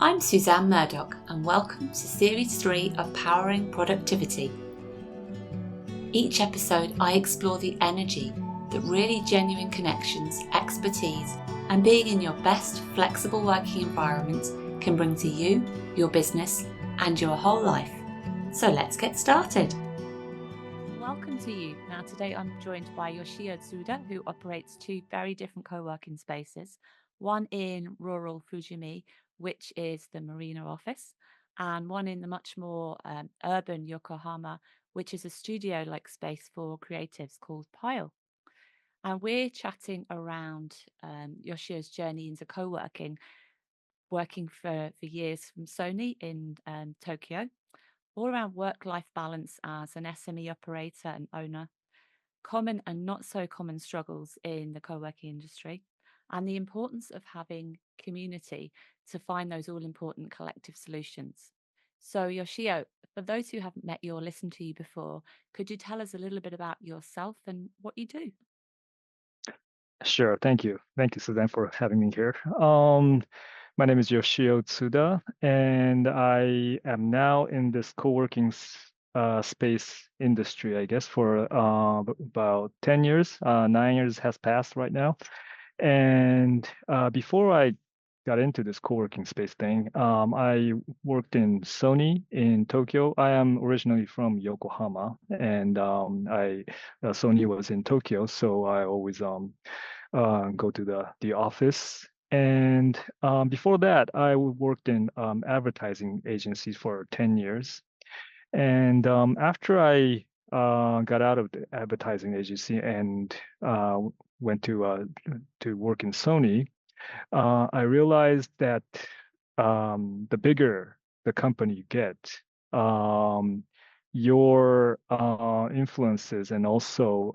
I'm Suzanne Murdoch and welcome to Series 3 of Powering Productivity. Each episode I explore the energy that really genuine connections, expertise and being in your best flexible working environment can bring to you, your business and your whole life. So let's get started. Welcome to you. Now today I'm joined by Yoshio Tsuda, who operates two very different co-working spaces, one in rural Fujimi, which is the Morino Office, and one in the much more urban Yokohama, which is a studio-like space for creatives called Pile. And we're chatting around Yoshio's journey into co-working, working for years from Sony in Tokyo, all around work-life balance as an SME operator and owner, common and not so common struggles in the co-working industry, and the importance of having community to find those all-important collective solutions. So Yoshio, for those who haven't met you or listened to you before, could you tell us a little bit about yourself and what you do? Sure. Thank you. Thank you, Suzanne, for having me here. My name is Yoshio Tsuda, and I am now in this co-working space industry, I guess, for about 10 years. 9 years has passed right now. And before I got into this co-working space thing, I worked in Sony in Tokyo. I am originally from Yokohama, and Sony was in Tokyo, so I always go to the office. And before that, I worked in advertising agencies for 10 years. And after I got out of the advertising agency and went to work in Sony, I realized that the bigger the company you get, um, your influences and also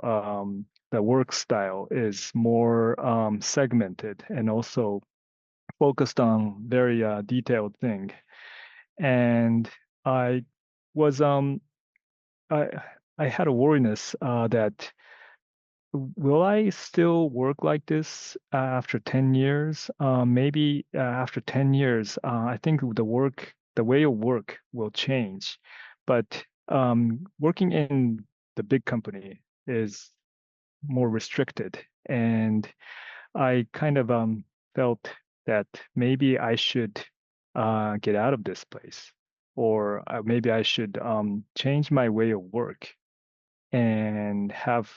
the work style is more segmented and also focused on very detailed thing. And I was I I had a worriness that will I still work like this after 10 years? Maybe after 10 years, I think the way of work will change. But working in the big company is more restricted. And I kind of felt that maybe I should get out of this place, or maybe I should change my way of work and have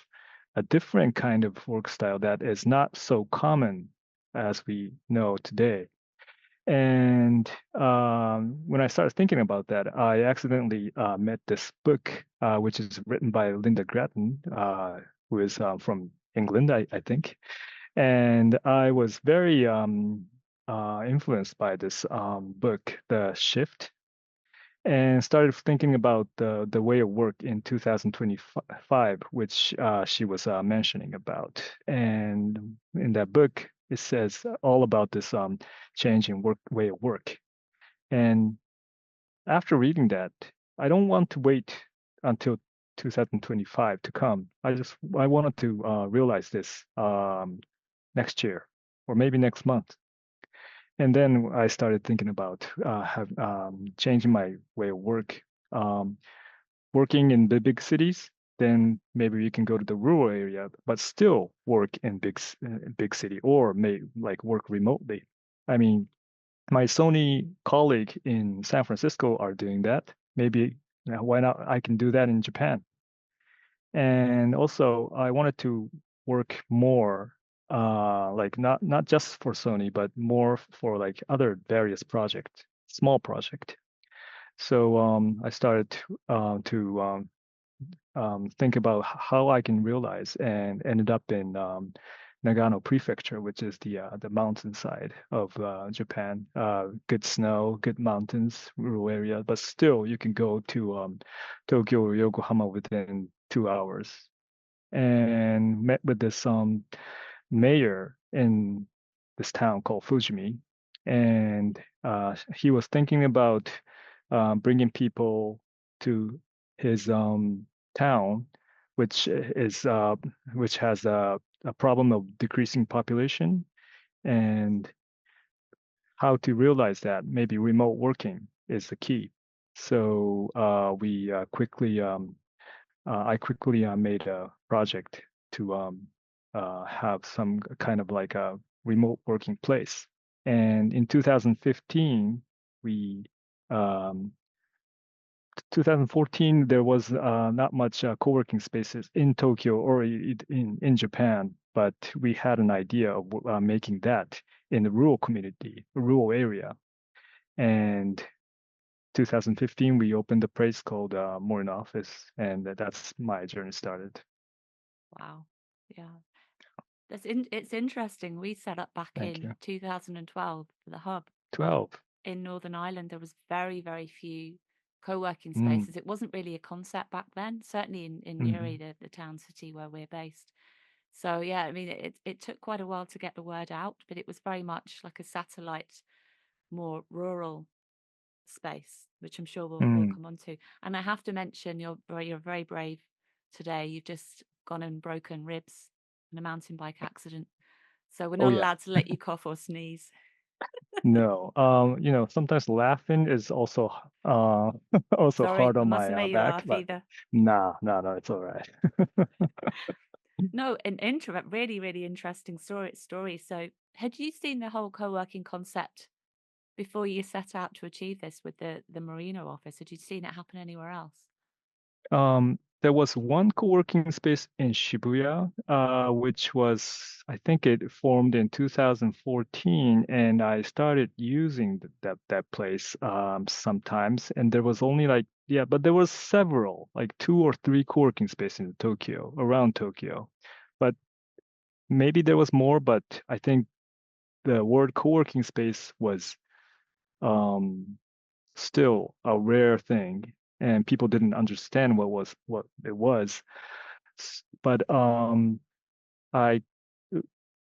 a different kind of work style that is not so common as we know today. And when I started thinking about that, I accidentally met this book, which is written by Linda Grattan, who is from England, I think. And I was very influenced by this book, The Shift, and started thinking about the way of work in 2025, which she was mentioning about. And in that book, it says all about this changing way of work. And after reading that, I don't want to wait until 2025 to come. I wanted to realize this next year or maybe next month. And then I started thinking about changing my way of work. Um, Working in the big cities, then maybe you can go to the rural area, but still work in big city, or may like work remotely. I mean, my Sony colleague in San Francisco are doing that. Maybe why not? I can do that in Japan. And also, I wanted to work more, like not just for Sony, but more for like other various projects, small project. So I started to think about how I can realize, and ended up in Nagano Prefecture, which is the mountainside of Japan. Good snow, good mountains, rural area, but still you can go to Tokyo or Yokohama within 2 hours. And met with this mayor in this town called Fujimi, and he was thinking about bringing people to his town, which has a problem of decreasing population, and how to realize that maybe remote working is the key. So we quickly I quickly made a project to have some kind of like a remote working place. And in 2015, we um, 2014 there was not much co-working spaces in Tokyo or in Japan, but we had an idea of making that in the rural community, rural area. And 2015 we opened a place called Morino Office, and that's my journey started. Wow. Yeah. It's interesting. We set up back Thank in you. 2012 the hub 12. in Northern Ireland. There was very, very few co-working Mm, spaces. It wasn't really a concept back then, certainly in Newry, mm, the town city where we're based. So yeah, I mean, it took quite a while to get the word out, but it was very much like a satellite, more rural space, which I'm sure we'll mm. come on to. And I have to mention, you're very brave today. You've just gone and broken ribs in a mountain bike accident, so we're Oh not yeah. allowed to let you cough or sneeze. No. Sometimes laughing is also also Sorry, hard we on my mustn't make you back, laugh but either. nah, no, no, it's all right. No, an really, really interesting story. So, had you seen the whole co-working concept before you set out to achieve this with the Morino office? Had you seen it happen anywhere else? There was one co-working space in Shibuya, which was, I think it formed in 2014, and I started using that place sometimes. And there was only like, yeah, but there was several, like two or three co-working spaces in Tokyo, around Tokyo. But maybe there was more, but I think the word co-working space was um, still a rare thing, and people didn't understand what it was. But I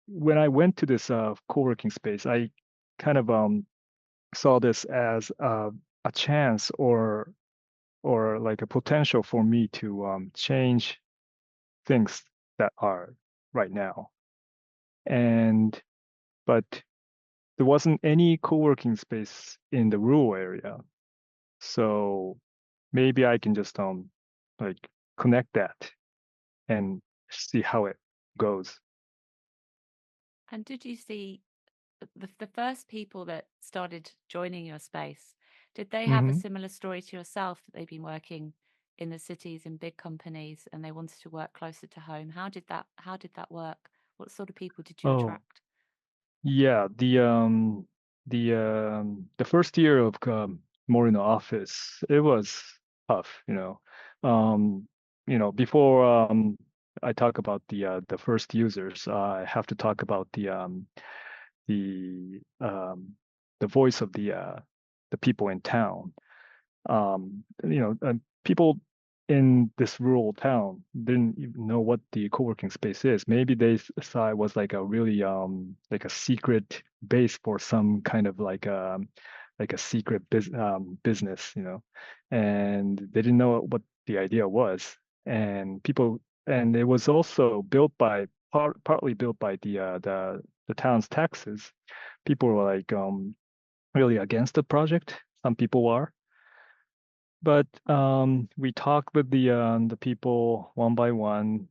when I went to this co-working space, I kind of saw this as a chance or like a potential for me to change things that are right now. And but there wasn't any co-working space in the rural area. So maybe I can just like connect that and see how it goes. And did you see the first people that started joining your space? Did they have a Hmm. similar story to yourself that they've been working in the cities in big companies and they wanted to work closer to home? How did that work? What sort of people did you Oh, attract? yeah, the first year of Morino Office, it was tough, Um, before I talk about the first users, I have to talk about the the voice of the people in town. People in this rural town didn't even know what the co-working space is. Maybe they saw it was like a really like a secret base for some kind of like a secret business, and they didn't know what the idea was. And it was also built by partly built by the town's taxes. People were like really against the project. Some people are. But we talk with the people one by one.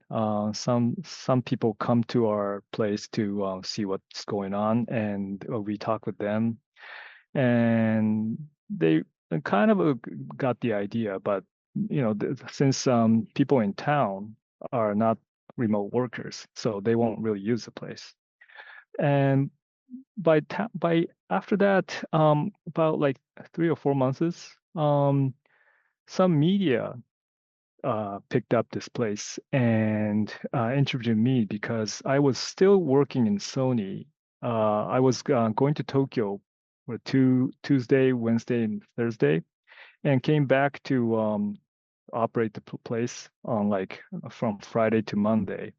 Some people come to our place to see what's going on, and we talk with them, and they kind of got the idea. But since people in town are not remote workers, so they won't really use the place. And by after that, about like 3 or 4 months, some media picked up this place and interviewed me because I was still working in Sony. I was going to Tokyo for Tuesday, Wednesday, and Thursday, and came back to operate the place on like from Friday to Monday.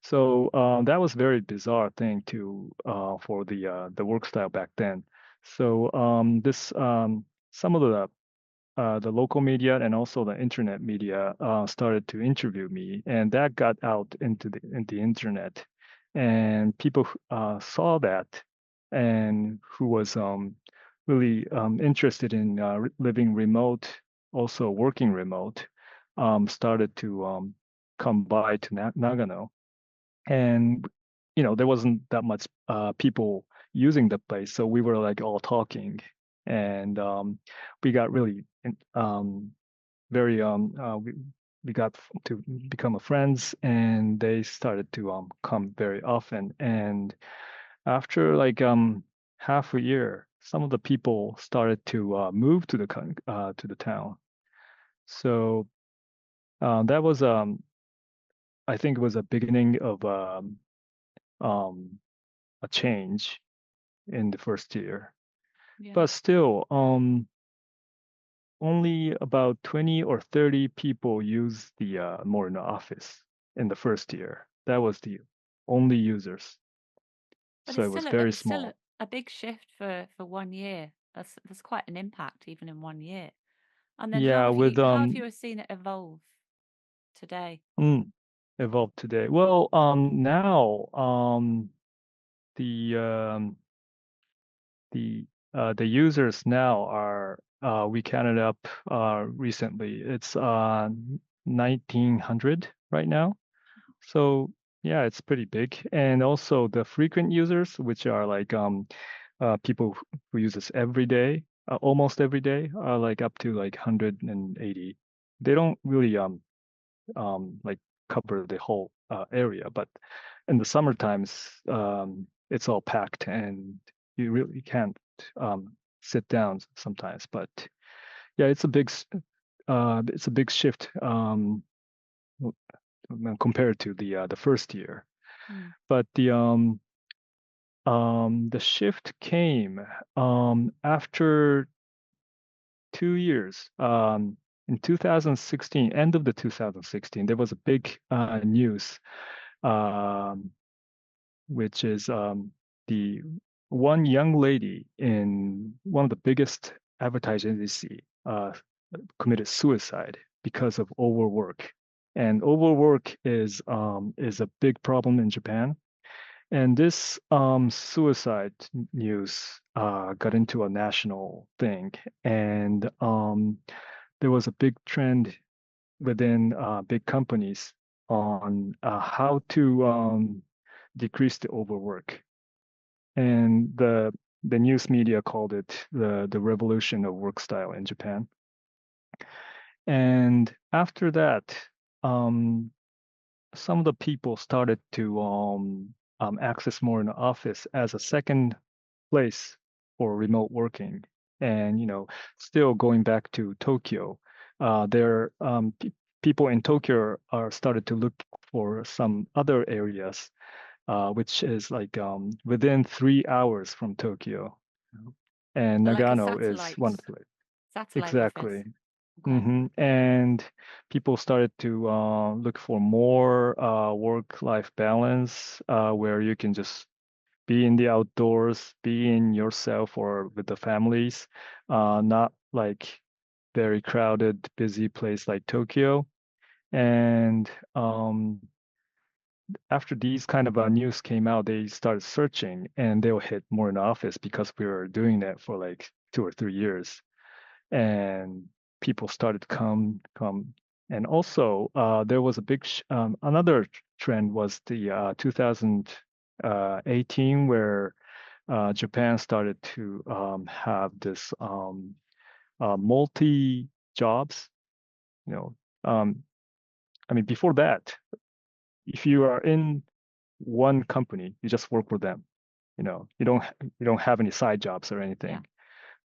So that was a very bizarre thing to for the work style back then. So this some of the local media and also the internet media started to interview me, and that got out into the internet, and people saw that, and who was really interested in living remote, also working remote, started to come by to Nagano. And there wasn't that much people using the place, so we were like all talking, and we got really very we got to become a friends, and they started to come very often. And after like half a year, some of the people started to move to to the town. So that was I think it was a beginning of um, a change in the first year. Yeah. But still, only about 20 or 30 people use the Morino Office in the first year. That was the only users. But So it was very it's still small. a big shift for 1 year. That's quite an impact even in 1 year. And then Yeah, with how have you seen it evolve today? mm, evolved today. Well, now the um, the users now are we counted up recently. It's 1900 right now. So yeah, it's pretty big. And also the frequent users, which are like people who use this every day, almost every day, are like up to like 180. They don't really like cover the whole area, but in the summer times, it's all packed and you really can't sit down sometimes. But yeah, it's a big shift compared to the first year. Mm. But the shift came after 2 years. In 2016, end of the 2016, there was a big news, um, which is the one young lady in one of the biggest advertising agency committed suicide because of overwork. And overwork is a big problem in Japan. And this suicide news got into a national thing, and there was a big trend within big companies on how to decrease the overwork. And the news media called it the revolution of work style in Japan. And after that, um, some of the people started to access more in the office as a second place for remote working. And still going back to Tokyo, there people in Tokyo are started to look for some other areas, which is like within 3 hours from Tokyo. And So like a Nagano is one place. satellite office. Exactly. Okay. And people started to look for more work-life balance where you can just be in the outdoors, be in yourself or with the families, not like very crowded, busy place like Tokyo. And after these kind of news came out, they started searching and they'll hit more in the office because we were doing that for like 2 or 3 years. And people started to come. And also, there was a big another trend was the 2018 where Japan started to have this multi jobs. You know, um, I mean, before that, if you are in one company, you just work for them. You don't have any side jobs or Yeah. anything.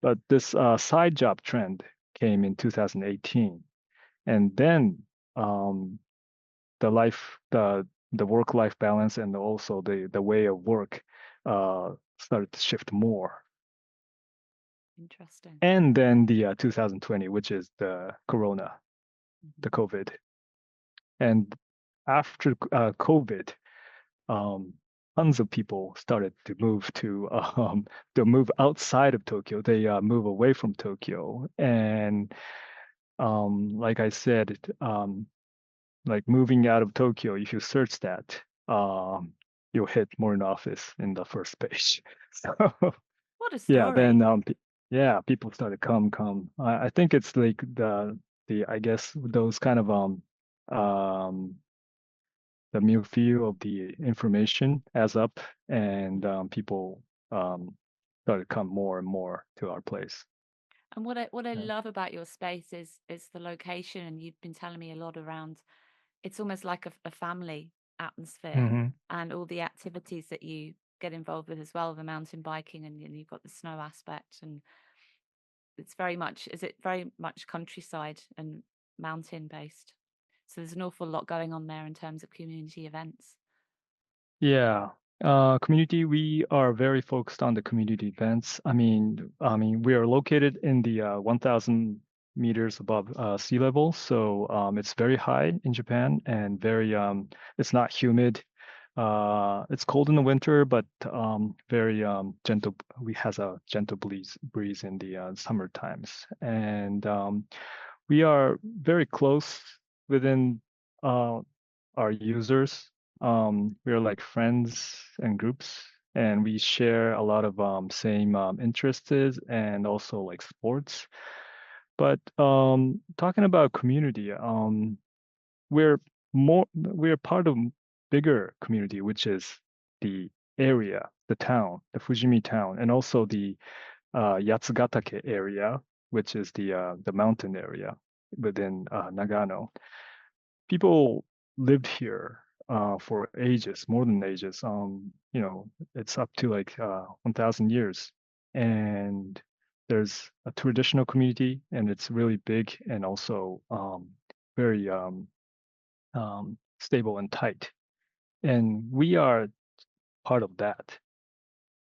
But this side job trend came in 2018, and then um, the work-life balance and also the way of work started to shift more. Interesting. And then the 2020, which is the Corona, Mhm. the COVID, and after COVID, um, tons of people started to move outside of Tokyo. They move away from Tokyo, and like I said, like moving out of Tokyo, if you search that, um, you'll hit Morino Office in the first page. So What a yeah, then story. yeah, people started come. I think it's like the I guess those kind of um the milieu of the information adds up, and people um started to come more and more to our place. And what I Yeah. love about your space is the location, and you've been telling me a lot around. It's almost like a family atmosphere, Hmm. and all the activities that you get involved with as well, the mountain biking, and you've got the snow aspect, and it's very much, is it very much countryside and mountain based? So there's an awful lot going on there in terms of community events. Yeah. Community, we are very focused on the community events. I mean, we are located in the 1,000 meters above sea level, so it's very high in Japan and very it's not humid. It's cold in the winter, but very gentle. We has a gentle breeze in the summer times, and we are very close within uh, our users. We are like friends and groups, and we share a lot of same interests and also like sports. But talking about community, we're part of bigger community, which is the area, the town, the Fujimi town, and also the Yatsugatake area, which is the mountain area within Nagano. People lived here for ages, more than ages. It's up to like 1,000 years, and there's a traditional community, and it's really big and also very stable and tight. And we are part of that.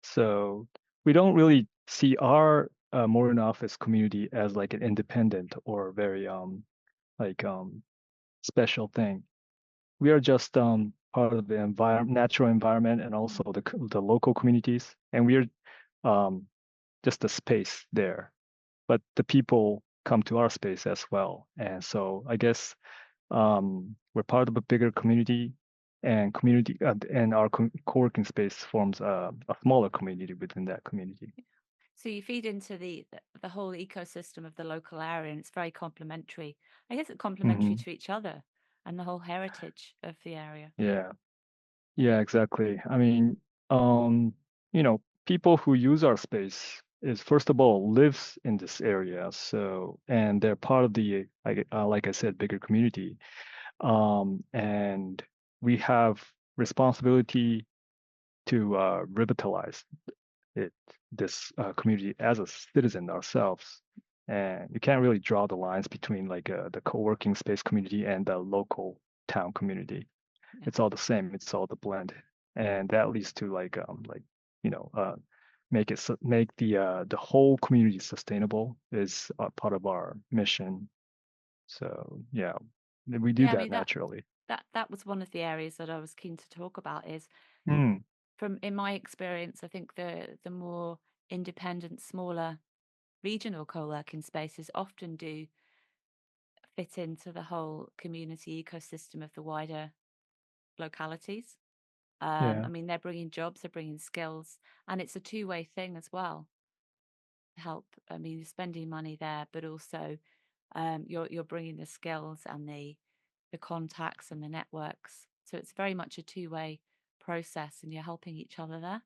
So we don't really see our Morino Office community as like an independent or very like special thing. We are just part of the natural environment and also the local communities, and we are um, just a space there. But the people come to our space as well, and so I guess we're part of a bigger community, and our co-working space forms a smaller community within that community. So you feed into the whole ecosystem of the local area, and it's very complementary. I guess it's complementary Hmm. to each other and the whole heritage of the area. Yeah, yeah, exactly. I mean, um, people who use our space is first of all lives in this area, so and they're part of like I said, bigger community. And we have responsibility to revitalize it this community as a citizen ourselves. And you can't really draw the lines between like the co-working space community and the local town community. Yeah. It's all the same. It's all the blend, and that leads to like you know uh, make the whole community sustainable is part of our mission. So yeah, we do Yeah, I that mean naturally. that was one of the areas that I was keen to talk about is Mm, from in my experience, I think the more independent, smaller regional co-working spaces often do fit into the whole community ecosystem of the wider localities. yeah. I mean, they're bringing jobs, they're bringing skills, and it's a two-way thing as well. Help. I mean, you're spending money there, but also you're bringing the skills and the contacts and the networks. So it's very much a two-way process, and you're helping each other there.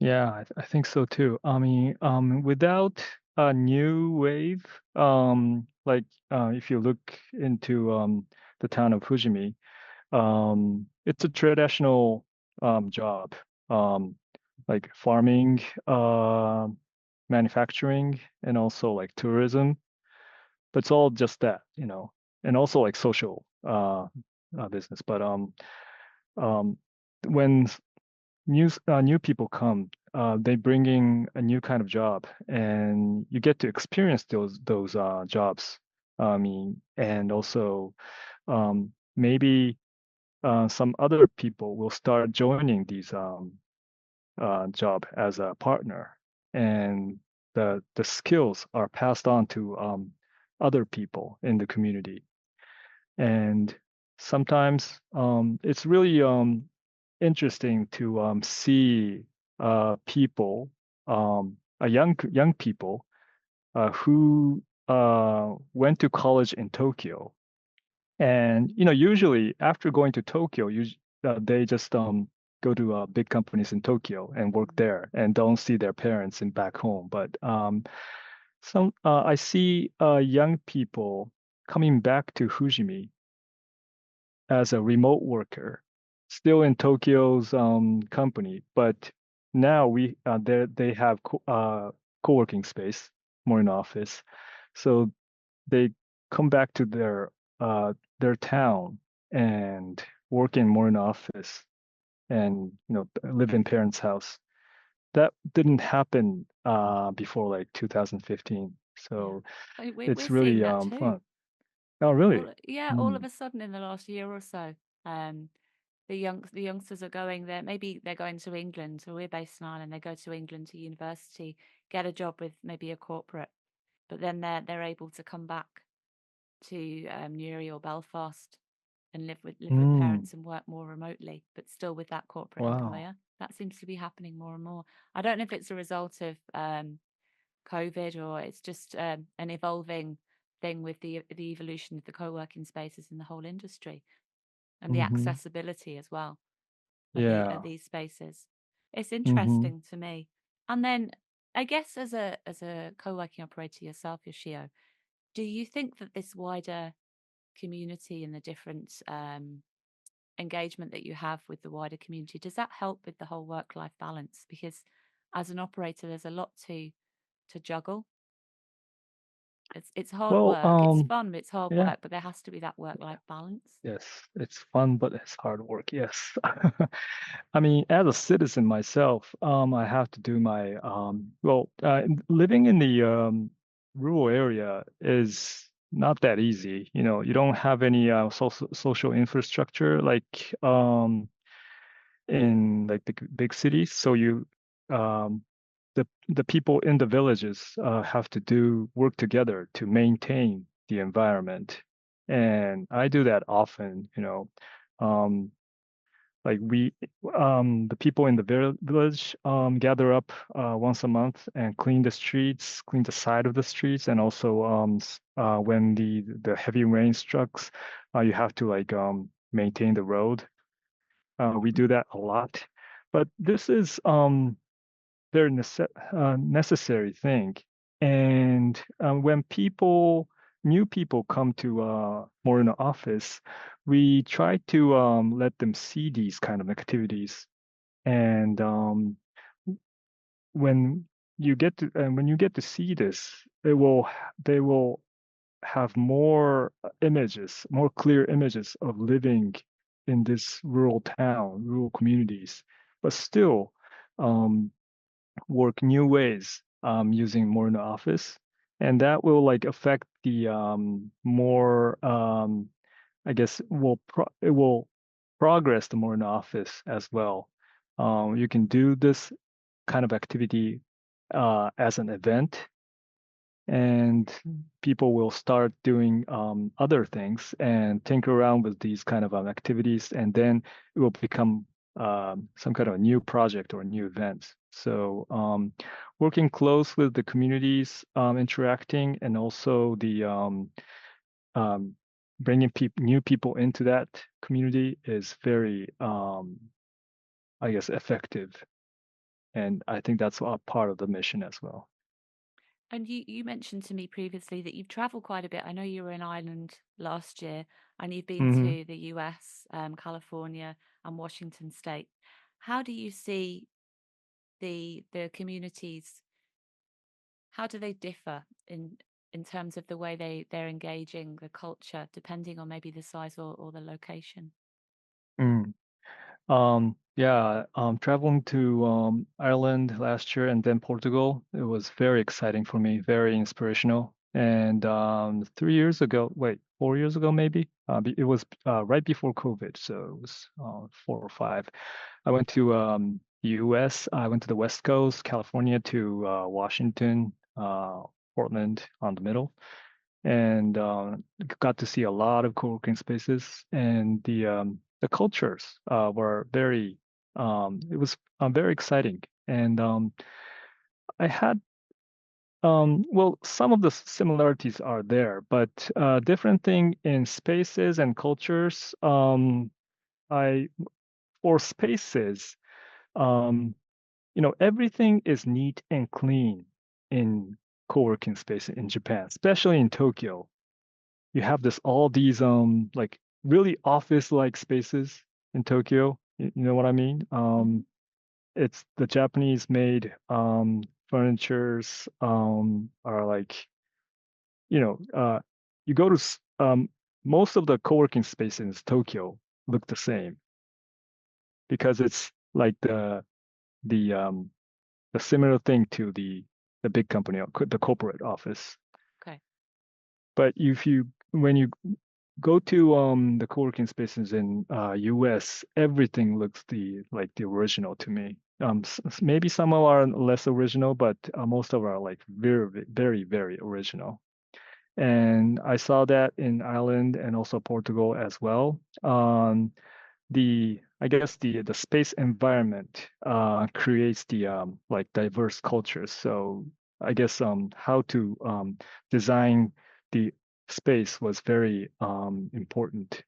Yeah, I think so too. I mean, without a new wave, like if you look into the town of Fujimi, it's a traditional job, um, like farming, manufacturing, and also like tourism. But it's all just that, and also like social business. But um, when new people come, they bringing a new kind of job, and you get to experience those jobs. I mean, and also maybe some other people will start joining these job as a partner, and the skills are passed on to other people in the community. And sometimes it's really interesting to see people, young people who went to college in Tokyo. And usually after going to Tokyo, they just go to big companies in Tokyo and work there and don't see their parents in back home. But I see young people coming back to Fujimi as a remote worker, still in Tokyo's company, but now they have co-working space, Morino Office, so they come back to their town and work in Morino Office and live in parents' house. That didn't happen before like 2015, Yeah. so We're it's seeing really that too. fun. Oh, really? Yeah, all Mm. of a sudden in the last year or so, um, the youngsters are going there. Maybe they're going to England, so we're based in Ireland. They go to England to university, get a job with maybe a corporate, but then they're able to come back to Newry or Belfast and live with Mm. parents and work more remotely, but still with that corporate Wow. employer. That seems to be happening more and more. I don't know if it's a result of COVID, or it's just an evolving thing with the evolution of the co-working spaces in the whole industry and the Hmm. accessibility as well of Yeah. these spaces. It's Hmm. interesting to me. And then I guess as a co-working operator yourself, Yoshio, do you think that this wider community and the different engagement that you have with the wider community, does that help with the whole work-life balance? Because as an operator, there's a lot to juggle. It's hard Well, work. It's fun, but it's hard yeah. work. But there has to be that work-life balance. Yes, it's fun, but it's hard work. Yes. I mean, as a citizen myself, I have to do my living in the rural area is not that easy. You don't have any social infrastructure like in like the big cities. So um, the people in the villages have to do work together to maintain the environment, and I do that often. Um, like the people in the village gather up once a month and clean the streets, clean the side of the streets, and also when the heavy rain strikes, you have to like maintain the road. We do that a lot, but this is very necessary thing. And when new people come to more in the office, we try to let them see these kind of activities. And when you get to see this, they will have more images, more clear images of living in this rural town, rural communities, but still um, work new ways using more in the office. And that will like affect the more, I guess, it will progress the more in the office as well. You can do this kind of activity as an event, and people will start doing other things and tinker around with these kind of activities, and then it will become some kind of a new project or a new event. So working close with the communities, interacting, and also the um, bringing new people into that community is very, I guess, effective. And I think that's a part of the mission as well. And you mentioned to me previously that you've traveled quite a bit. I know you were in Ireland last year, and you've been Hmm. to the US, California, and Washington State. How do you see the communities? How do they differ in terms of the way they're engaging the culture, depending on maybe the size or the location? Yeah, traveling to Ireland last year and then Portugal, it was very exciting for me, very inspirational. And 3 years ago, wait, 4 years ago maybe, it was right before COVID, so it was 4 or 5. I went to the US. I went to the West Coast, California to Washington, Portland on the middle, and got to see a lot of co-working spaces, and the cultures were very It was very exciting, and I had well, some of the similarities are there, but different thing in spaces and cultures. I for spaces, um, everything is neat and clean in co-working space in Japan, especially in Tokyo. You have all these like really office-like spaces in Tokyo. You know what I mean? Hmm. It's the Japanese made furnitures are like, you know, you go to most of the co-working spaces in Tokyo look the same because it's like the the similar thing to the big company, the corporate office. Okay. But if you when you go to the co-working spaces in US, everything looks the original to me. Maybe some are less original, but most of them are like very, very, very original. And I saw that in Ireland and also Portugal as well. I guess the space environment creates the like diverse cultures. So I guess how to design the space was very important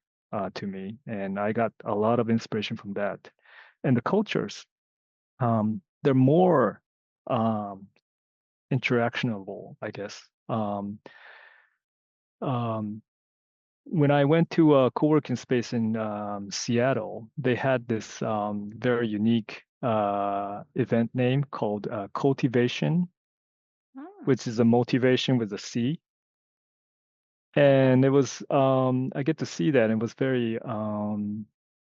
to me, and I got a lot of inspiration from that. And the cultures, they're more um, interactionable, I guess. Um, when I went to a co-working space in Seattle, they had this very unique event name called Cultivation, Ah, which is a motivation with a C. okay. And it was I get to see that. It was very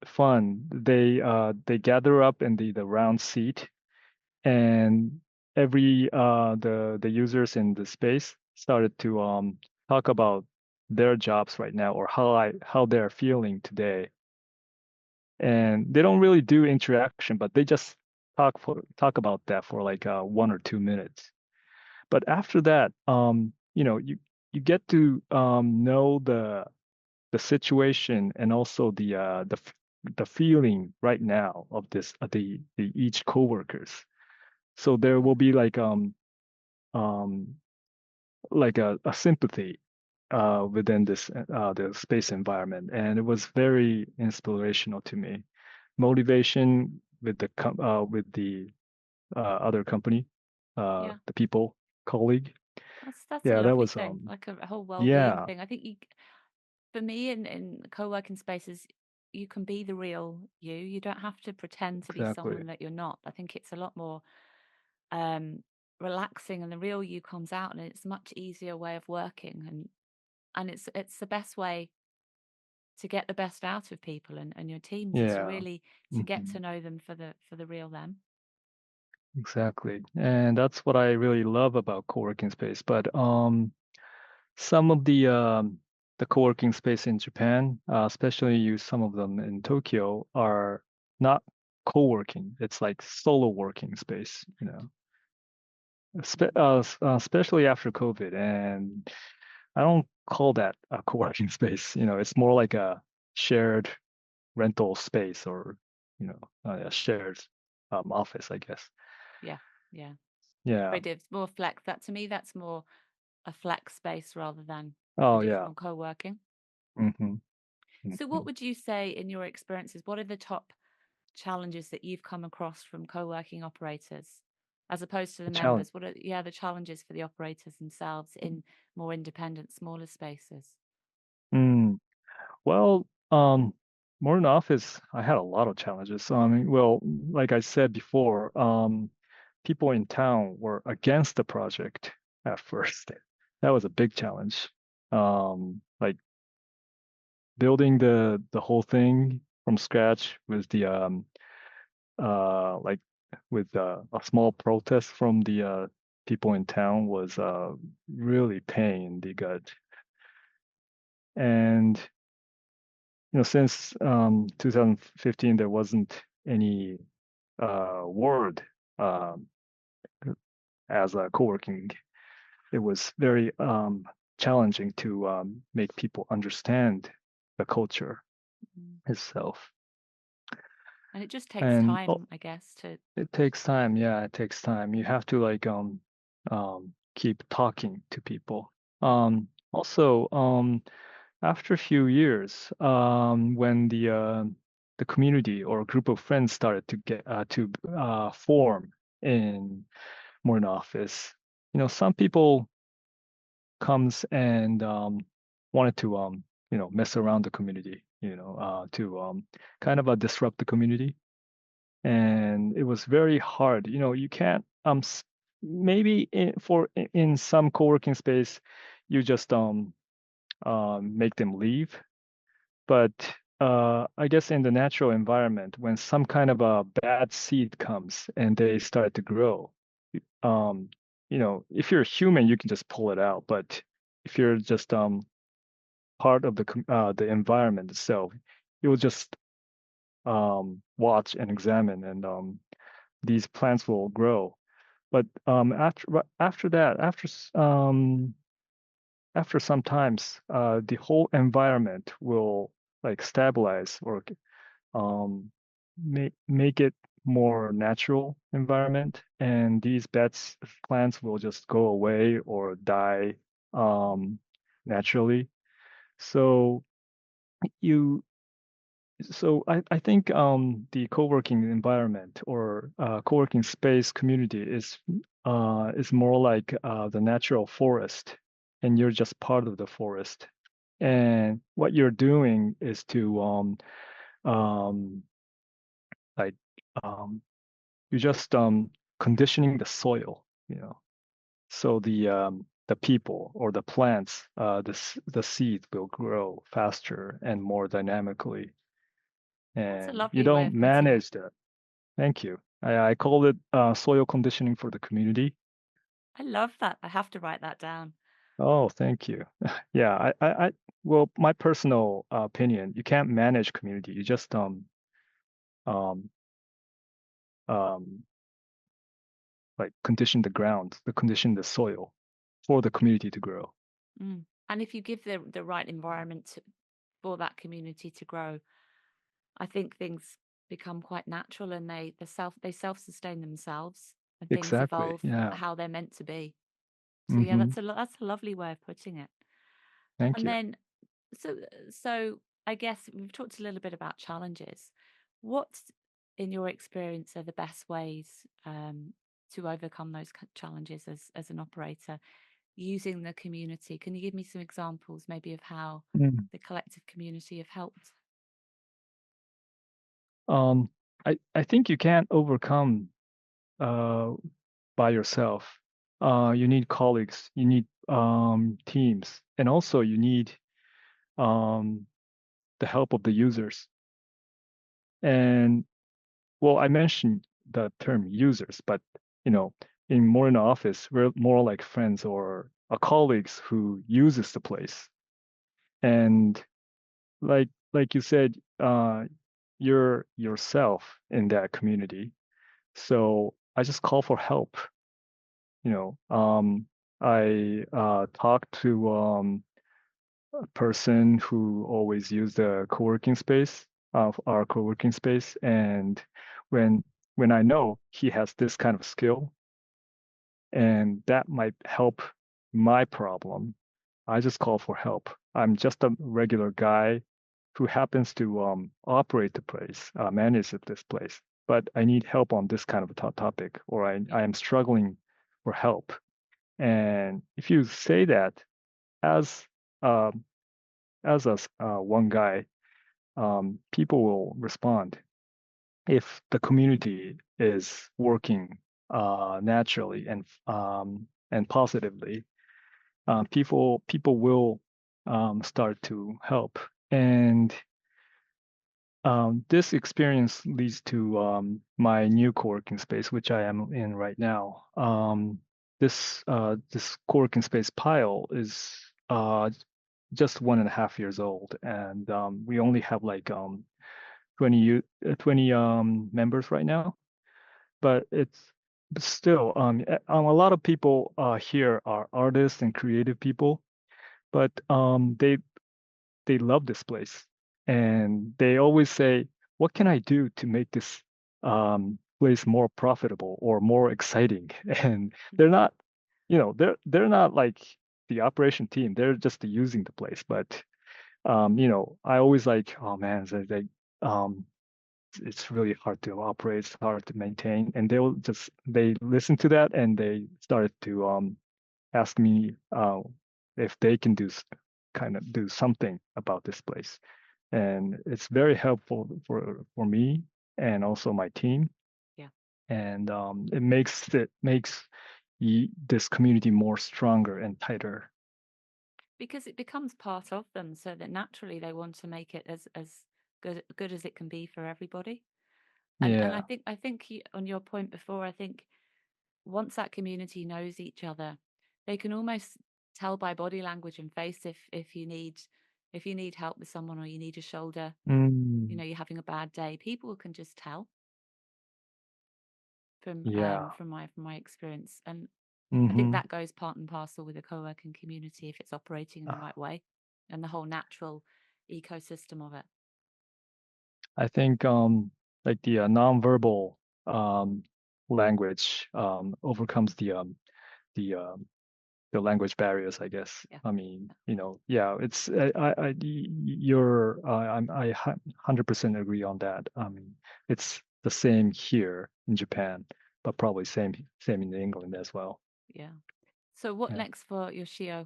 fun. They gather up in the round seat, and every the users in the space started to talk about their jobs right now or how they're feeling today. And they don't really do interaction, but they just talk about that for like 1 or 2 minutes. But after that, you get to know the situation and also the feeling right now of this the each coworkers. So there will be um like a sympathy within this the space environment, and it was very inspirational to me. Motivation with with the other company, Yeah. the people, colleague. That's a Yeah, that lovely was thing, like a whole well-being yeah, thing. I think for me in co-working spaces, you can be the real you. You don't have to pretend to be exactly. someone that you're not. I think it's a lot more um relaxing, and the real you comes out, and it's a much easier way of working, and it's the best way to get the best out of people and your teams is Yeah. really to get Hmm. to know them for the real them. Exactly. And that's what I really love about co-working space. But some of the co-working space in Japan, especially some of them in Tokyo, are not co-working. It's like solo working space, Mm. especially after COVID. And I don't call that a co-working space. It's more like a shared rental space or, a shared office, I guess. Yeah, yeah. Yeah. It's more flex. That to me, that's more a flex space rather than Oh, yeah. traditional co-working. Hmm. So, Hmm. what would you say in your experiences? What are the top challenges that you've come across from co-working operators, as opposed to the The challenge. members? What are the challenges for the operators themselves in more independent, smaller spaces? Mm. Well, Morino Office, I had a lot of challenges. So, I mean, well, like I said before, people in town were against the project at first. That was a big challenge. Like building the whole thing from scratch with the like with a small protest from the people in town was really pain in the gut. And since 2015, there wasn't any word um, as a co-working. It was very challenging to make people understand the culture Mm. itself. And it just takes And time, I guess, to. it takes time. Yeah, it takes time. You have to like keep talking to people. Also, after a few years, when the community or group of friends started to get to form in Morino Office, some people comes and wanted to mess around the community, to kind of disrupt the community. And it was very hard. You can't maybe in some co-working space, you just make them leave. But I guess in the natural environment, when some kind of a bad seed comes and they start to grow, um, if you're a human, you can just pull it out. But if you're just part of the environment itself, you'll just watch and examine, and these plants will grow. But after that, after some times, the whole environment will like stabilize or make it more natural environment, and these plants will just go away or die um, naturally. So you I think the co-working environment or co-working space community is more like the natural forest, and you're just part of the forest. And what you're doing is to um, like um, you're just conditioning the soil, so the people or the plants, the seed will grow faster and more dynamically, That's a and you lovely way don't of putting it. manage that. Thank you. I call it soil conditioning for the community. I love that. I have to write that down. Oh, thank you. Yeah, well, my personal opinion, you can't manage community. You just um, um, like condition the soil for the community to grow. Mm. And if you give the right environment for that community to grow, I think things become quite natural, and they self-sustain themselves, and things Exactly. evolve Yeah. how they're meant to be. So yeah, Mm-hmm. that's a lovely way of putting it. Thank And you. then so so I guess we've talked a little bit about challenges. What, in your experience, are the best ways to overcome those challenges as an operator using the community? Can you give me some examples, maybe, of how Mm. the collective community have helped? Um, I think you can't overcome uh, by yourself. You need colleagues, you need teams, and also you need um, the help of the users. And well, I mentioned the term users, but you know, in more in the office, we're more like friends or colleagues who uses the place. And like you said, you're yourself in that community. So I just call for help. You know, I talked to a person who always used the co-working space of our co-working space, and when when I know he has this kind of skill and that might help my problem, I just call for help. I'm just a regular guy who happens to operate the place, manage this place, but I need help on this kind of a topic, or Yeah. I am struggling for help. And if you say that as um, as one guy, people will respond. If the community is working naturally and positively, people will start to help. And this experience leads to my new co-working space, which I am in right now. This co-working space pile is just 1.5 years old, and we only have like 20 members right now. But still, a lot of people here are artists and creative people, but they love this place, and they always say, what can I do to make this place more profitable or more exciting? And they're not, they're not like the operation team. They're just using the place. But I always like, oh man, um, it's really hard to operate, it's hard to maintain. And they listen to that and they started to ask me if they can kind of do something about this place. And it's very helpful for me and also my team. Yeah. And it makes this community more stronger and tighter. Because it becomes part of them, so that naturally they want to make it as good as it can be for everybody. And Yeah. I think on your point before, I think once that community knows each other, they can almost tell by body language and face if you need help with someone, or you need a shoulder, Mm, you're having a bad day. People can just tell yeah. from my experience. And I think Mm-hmm. that goes part and parcel with a co-working community if it's operating in the right way, and the whole natural ecosystem of it. I think like the nonverbal um, language overcomes the the language barriers, I guess. Yeah. I mean, yeah, it's you're I 100% agree on that. I mean, it's the same here in Japan, but probably same in England as well. Yeah. So what Yeah. next for Yoshio?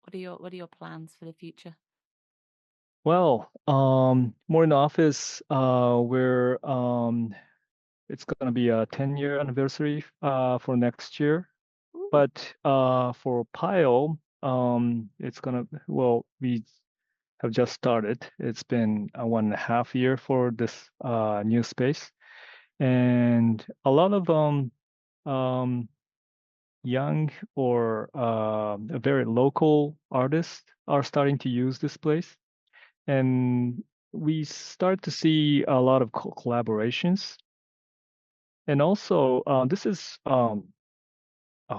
What are your plans for the future? Well, Morino Office, we're it's gonna be a 10-year anniversary for next year. Ooh, But for Pile, we have just started. It's been 1.5 year for this new space, and a lot of um, young or very local artists are starting to use this place, and we start to see a lot of collaborations. And also, this is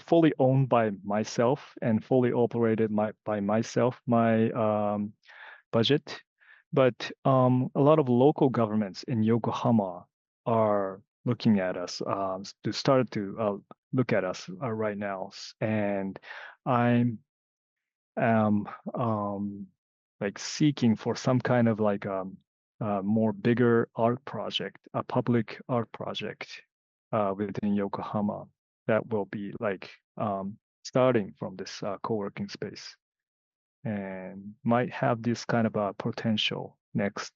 fully owned by myself and fully operated by myself, my budget. But a lot of local governments in Yokohama are looking at us to start to look at us right now. And I'm um, um, like seeking for some kind of like more bigger art project, a public art project within Yokohama that will be like starting from this co-working space and might have this kind of a potential next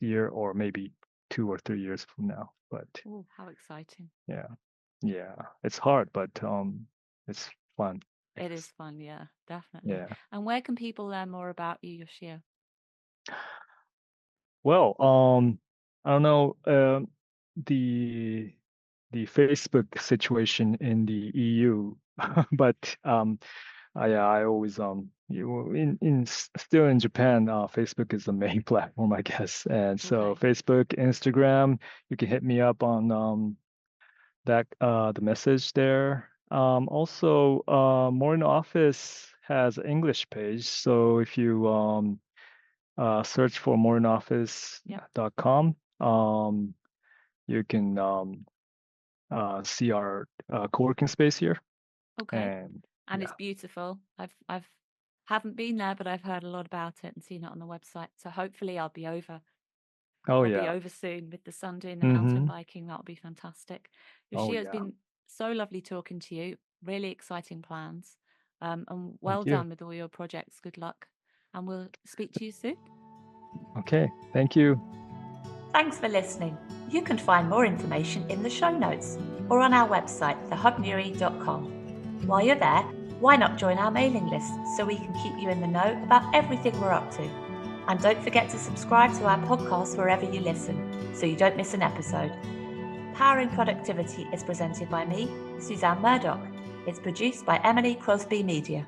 year or maybe 2 or 3 years from now. But oh, how exciting. yeah, yeah, it's hard, but it's fun, I It is guess. fun, yeah, definitely. Yeah. And where can people learn more about you, Yoshio? Well, I don't know, the the Facebook situation in the EU, but I always still in Japan, Facebook is the main platform, I guess. And so Okay. Facebook, Instagram, you can hit me up on the message there. Also, Morino Office has an English page, so if you search for Yep. morinooffice.com. You can see our co-working space here. Okay. And And it's yeah. beautiful. I've haven't been there, but I've heard a lot about it and seen it on the website. So hopefully I'll be over. Oh I'll be yeah. over soon with the sun doing the mountain Mm-hmm. biking. That'll be fantastic. Oh Yoshio, it's yeah. been so lovely talking to you. Really exciting plans. And well Thank you. done with all your projects. Good luck. And we'll speak to you soon. Okay. Thank you. Thanks for listening. You can find more information in the show notes or on our website, thehubnuri.com. While you're there, why not join our mailing list so we can keep you in the know about everything we're up to? And don't forget to subscribe to our podcast wherever you listen so you don't miss an episode. Powering Productivity is presented by me, Suzanne Murdoch. It's produced by Emily Crosby Media.